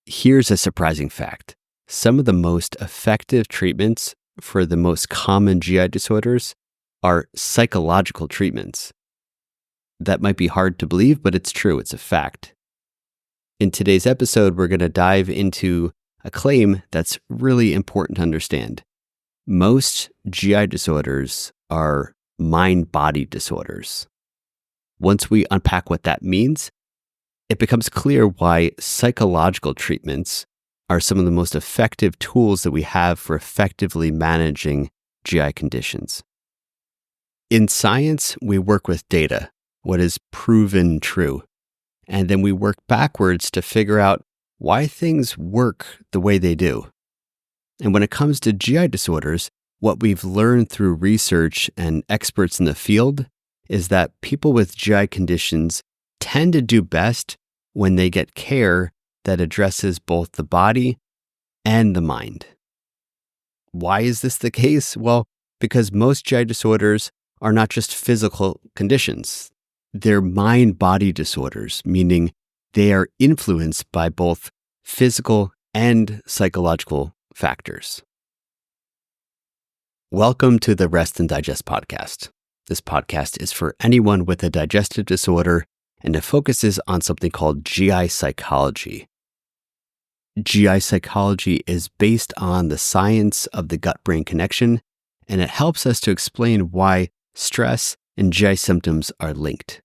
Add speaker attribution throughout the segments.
Speaker 1: Here's a surprising fact. Some of the most effective treatments for the most common GI disorders are psychological treatments. That might be hard to believe, but it's true. It's a fact. In today's episode, we're going to dive into a claim that's really important to understand. Most GI disorders are mind-body disorders. Once we unpack what that means, it becomes clear why psychological treatments are some of the most effective tools that we have for effectively managing GI conditions. In science, we work with data, what is proven true, and then we work backwards to figure out why things work the way they do. And when it comes to GI disorders, what we've learned through research and experts in the field is that people with GI conditions tend to do best when they get care that addresses both the body and the mind. Why is this the case? Well, because most GI disorders are not just physical conditions. They're mind-body disorders, meaning they are influenced by both physical and psychological factors. Welcome to the Rest and Digest podcast. This podcast is for anyone with a digestive disorder, and it focuses on something called GI psychology. GI psychology is based on the science of the gut-brain connection, and it helps us to explain why stress and GI symptoms are linked.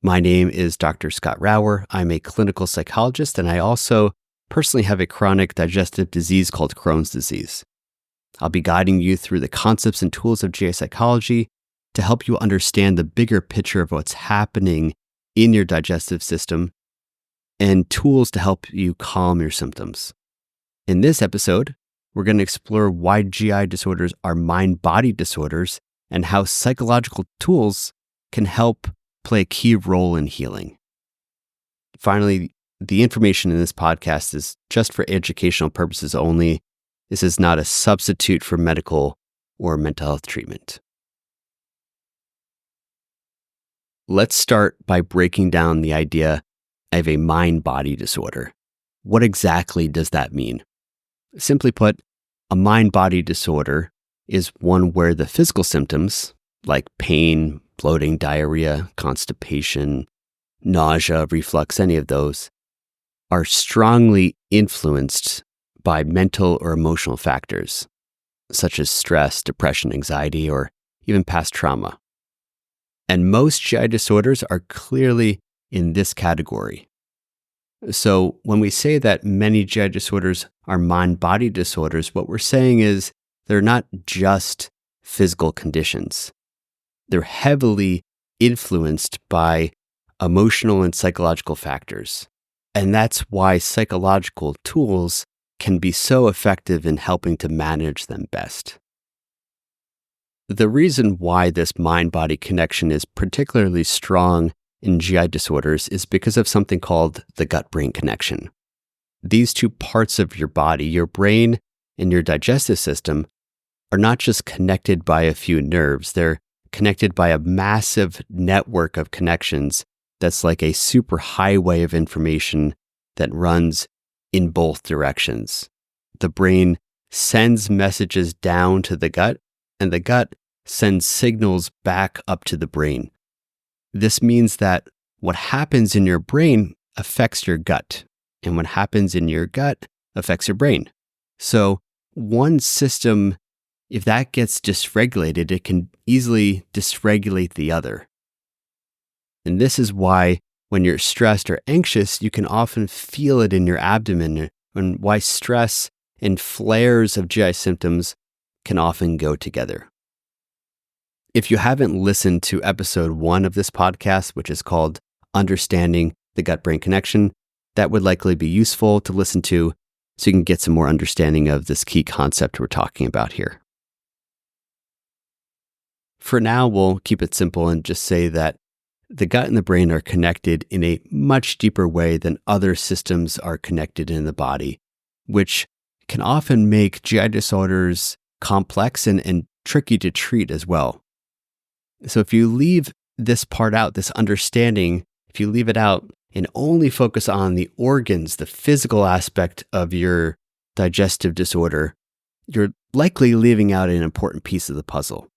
Speaker 1: My name is Dr. Scott Rauer. I'm a clinical psychologist, and I also personally have a chronic digestive disease called Crohn's disease. I'll be guiding you through the concepts and tools of GI psychology to help you understand the bigger picture of what's happening in your digestive system and tools to help you calm your symptoms. In this episode, we're going to explore why GI disorders are mind-body disorders and how psychological tools can help play a key role in healing. Finally, the information in this podcast is just for educational purposes only. This is not a substitute for medical or mental health treatment. Let's start by breaking down the idea of a mind-body disorder. What exactly does that mean? Simply put, a mind-body disorder is one where the physical symptoms, like pain, bloating, diarrhea, constipation, nausea, reflux, any of those, are strongly influenced by mental or emotional factors, such as stress, depression, anxiety, or even past trauma. And most GI disorders are clearly in this category. So when we say that many GI disorders are mind-body disorders, what we're saying is they're not just physical conditions. They're heavily influenced by emotional and psychological factors. And that's why psychological tools can be so effective in helping to manage them best. The reason why this mind-body connection is particularly strong in GI disorders is because of something called the gut-brain connection. These two parts of your body, your brain and your digestive system, are not just connected by a few nerves. They're connected by a massive network of connections that's like a super highway of information that runs in both directions. The brain sends messages down to the gut, and the gut sends signals back up to the brain. This means that what happens in your brain affects your gut, and what happens in your gut affects your brain. So one system, if that gets dysregulated, it can easily dysregulate the other. And this is why when you're stressed or anxious, you can often feel it in your abdomen, and why stress and flares of GI symptoms can often go together. If you haven't listened to episode 1 of this podcast, which is called Understanding the Gut-Brain Connection, that would likely be useful to listen to so you can get some more understanding of this key concept we're talking about here. For now, we'll keep it simple and just say that the gut and the brain are connected in a much deeper way than other systems are connected in the body, which can often make GI disorders complex and tricky to treat as well. So if you leave this part out, this understanding, if you leave it out, and only focus on the organs, the physical aspect of your digestive disorder, you're likely leaving out an important piece of the puzzle.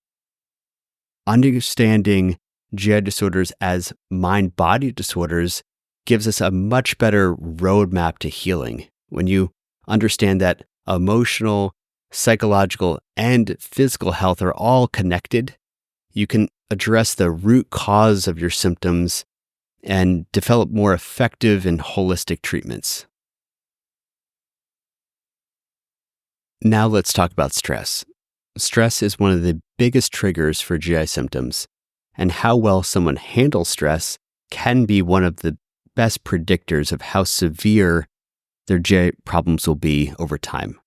Speaker 1: Understanding GI disorders as mind-body disorders gives us a much better roadmap to healing. When you understand that emotional, psychological, and physical health are all connected, you can address the root cause of your symptoms and develop more effective and holistic treatments. Now let's talk about stress. Stress is one of the biggest triggers for GI symptoms, and how well someone handles stress can be one of the best predictors of how severe their GI problems will be over time.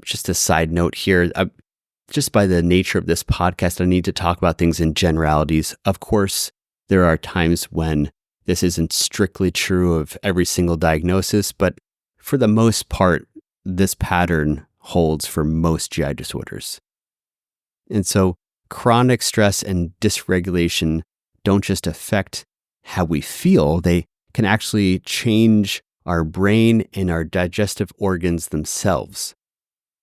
Speaker 1: Just a side note here, just by the nature of this podcast, I need to talk about things in generalities. Of course, there are times when this isn't strictly true of every single diagnosis, but for the most part, this pattern holds for most GI disorders. And so chronic stress and dysregulation don't just affect how we feel, they can actually change our brain and our digestive organs themselves.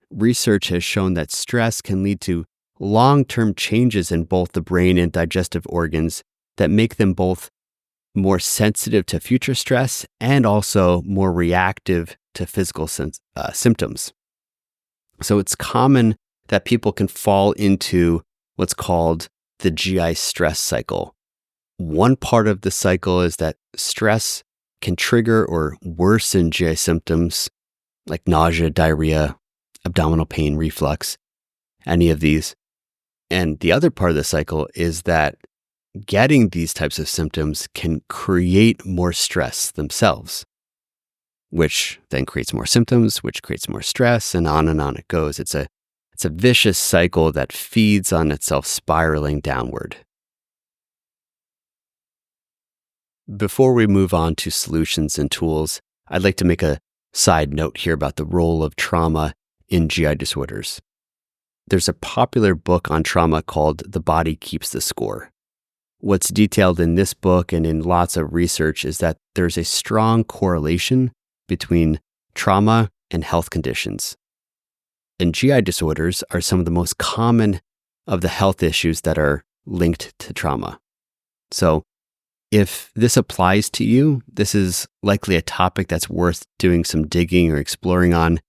Speaker 1: Research has shown that stress can lead to long-term changes in both the brain and digestive organs that make them both more sensitive to future stress and also more reactive to physical symptoms. So it's common that people can fall into what's called the GI stress cycle. One part of the cycle is that stress can trigger or worsen GI symptoms like nausea, diarrhea, abdominal pain, reflux, any of these. And the other part of the cycle is that getting these types of symptoms can create more stress themselves, which then creates more symptoms, which creates more stress, and on it goes. It's a vicious cycle that feeds on itself, spiraling downward. Before we move on to solutions and tools, I'd like to make a side note here about the role of trauma in GI disorders. There's a popular book on trauma called The Body Keeps the Score. What's detailed in this book and in lots of research is that there's a strong correlation between trauma and health conditions. And GI disorders are some of the most common of the health issues that are linked to trauma. So if this applies to you, this is likely a topic that's worth doing some digging or exploring on,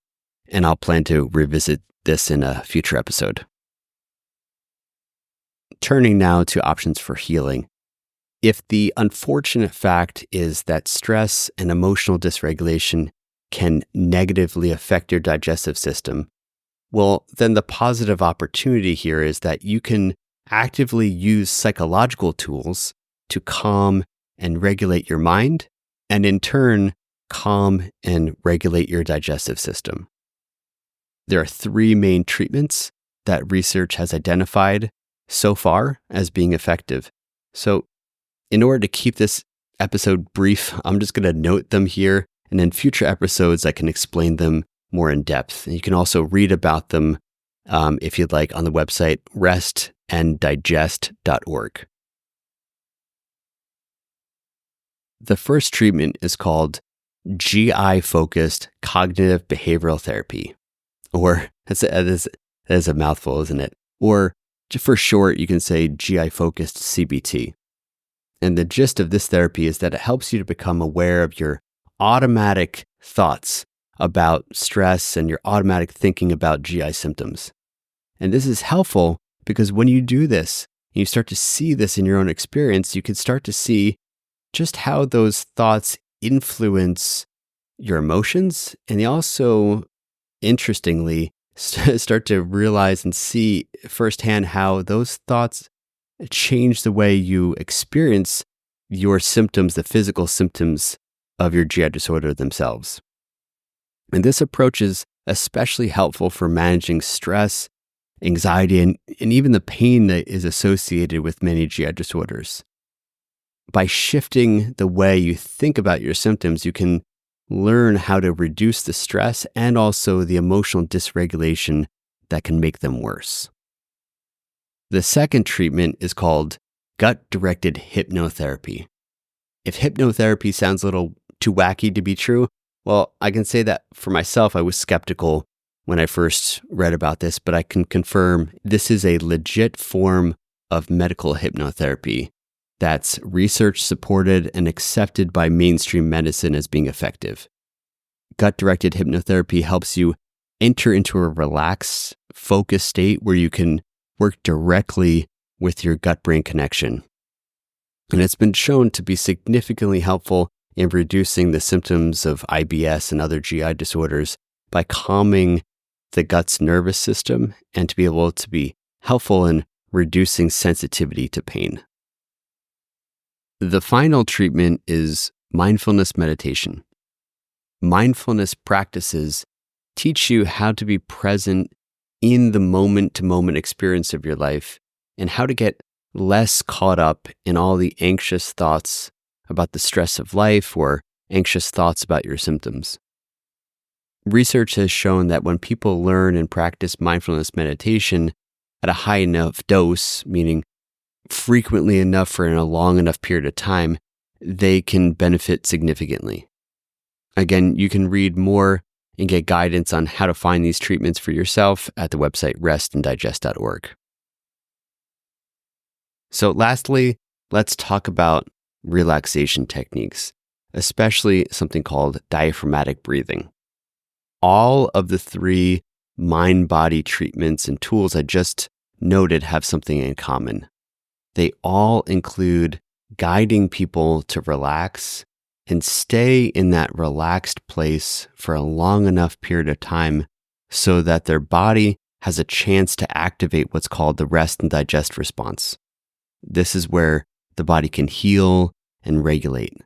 Speaker 1: and I'll plan to revisit this in a future episode. Turning now to options for healing. If the unfortunate fact is that stress and emotional dysregulation can negatively affect your digestive system, well, then the positive opportunity here is that you can actively use psychological tools to calm and regulate your mind, and in turn, calm and regulate your digestive system. There are 3 main treatments that research has identified so far as being effective. So in order to keep this episode brief, I'm just going to note them here, and in future episodes, I can explain them more in depth. And you can also read about them, if you'd like, on the website restanddigest.org. The first treatment is called GI-focused cognitive behavioral therapy, or that is a mouthful, isn't it? Or for short, you can say GI-focused CBT. And the gist of this therapy is that it helps you to become aware of your automatic thoughts about stress and your automatic thinking about GI symptoms. And this is helpful because when you do this, and you start to see this in your own experience, you can start to see just how those thoughts influence your emotions. And they also, interestingly, start to realize and see firsthand how those thoughts change the way you experience your symptoms, the physical symptoms of your GI disorder themselves. And this approach is especially helpful for managing stress, anxiety, and even the pain that is associated with many GI disorders. By shifting the way you think about your symptoms, you can learn how to reduce the stress and also the emotional dysregulation that can make them worse. The second treatment is called gut-directed hypnotherapy, If hypnotherapy sounds a little too wacky to be true, well, I can say that for myself, I was skeptical when I first read about this, but I can confirm this is a legit form of medical hypnotherapy that's research supported and accepted by mainstream medicine as being effective. Gut-directed hypnotherapy helps you enter into a relaxed, focused state where you can work directly with your gut-brain connection. And it's been shown to be significantly helpful in reducing the symptoms of IBS and other GI disorders by calming the gut's nervous system and to be able to be helpful in reducing sensitivity to pain. The final treatment is mindfulness meditation. Mindfulness practices teach you how to be present in the moment-to-moment experience of your life and how to get less caught up in all the anxious thoughts about the stress of life or anxious thoughts about your symptoms. Research has shown that when people learn and practice mindfulness meditation at a high enough dose, meaning frequently enough for a long enough period of time, they can benefit significantly. Again, you can read more and get guidance on how to find these treatments for yourself at the website restanddigest.org. So lastly, let's talk about relaxation techniques, especially something called diaphragmatic breathing. All of the three mind-body treatments and tools I just noted have something in common. They all include guiding people to relax and stay in that relaxed place for a long enough period of time so that their body has a chance to activate what's called the rest and digest response. This is where the body can heal and regulate.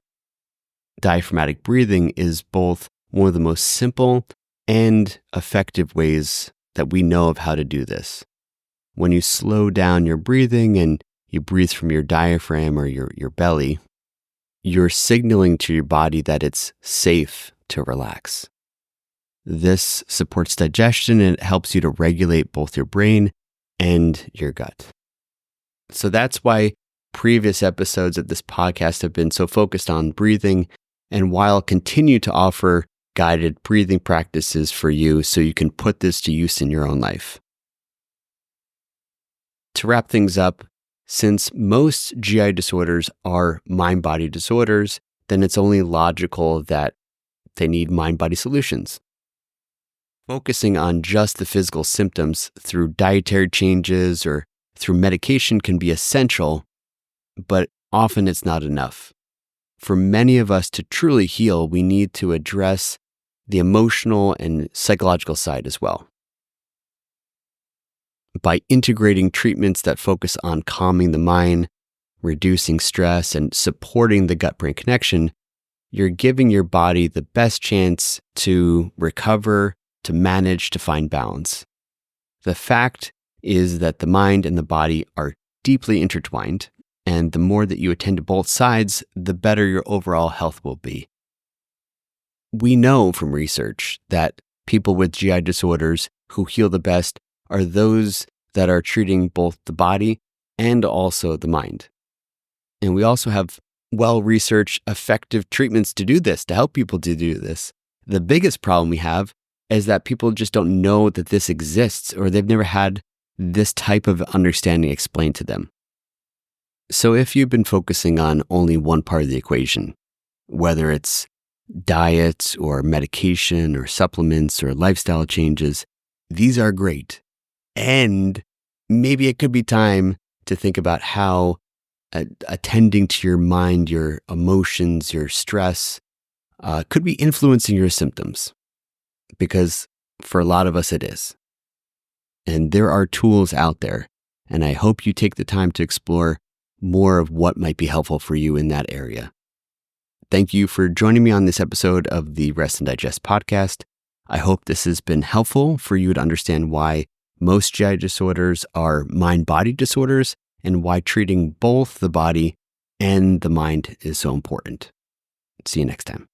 Speaker 1: Diaphragmatic breathing is both one of the most simple and effective ways that we know of how to do this. When you slow down your breathing and you breathe from your diaphragm or your belly, you're signaling to your body that it's safe to relax. This supports digestion and it helps you to regulate both your brain and your gut. So that's why previous episodes of this podcast have been so focused on breathing, and why I'll continue to offer guided breathing practices for you so you can put this to use in your own life. To wrap things up, since most GI disorders are mind-body disorders, then it's only logical that they need mind-body solutions. Focusing on just the physical symptoms through dietary changes or through medication can be essential, but often it's not enough. For many of us to truly heal, we need to address the emotional and psychological side as well. By integrating treatments that focus on calming the mind, reducing stress, and supporting the gut-brain connection, you're giving your body the best chance to recover, to manage, to find balance. The fact is that the mind and the body are deeply intertwined, and the more that you attend to both sides, the better your overall health will be. We know from research that people with GI disorders who heal the best are those that are treating both the body and also the mind. And we also have well-researched, effective treatments to do this, to help people to do this. The biggest problem we have is that people just don't know that this exists, or they've never had this type of understanding explained to them. So if you've been focusing on only one part of the equation, whether it's diet or medication or supplements or lifestyle changes, these are great. And maybe it could be time to think about how attending to your mind, your emotions, your stress could be influencing your symptoms. Because for a lot of us, it is. And there are tools out there, and I hope you take the time to explore more of what might be helpful for you in that area. Thank you for joining me on this episode of the Rest and Digest podcast. I hope this has been helpful for you to understand why most GI disorders are mind-body disorders and why treating both the body and the mind is so important. See you next time.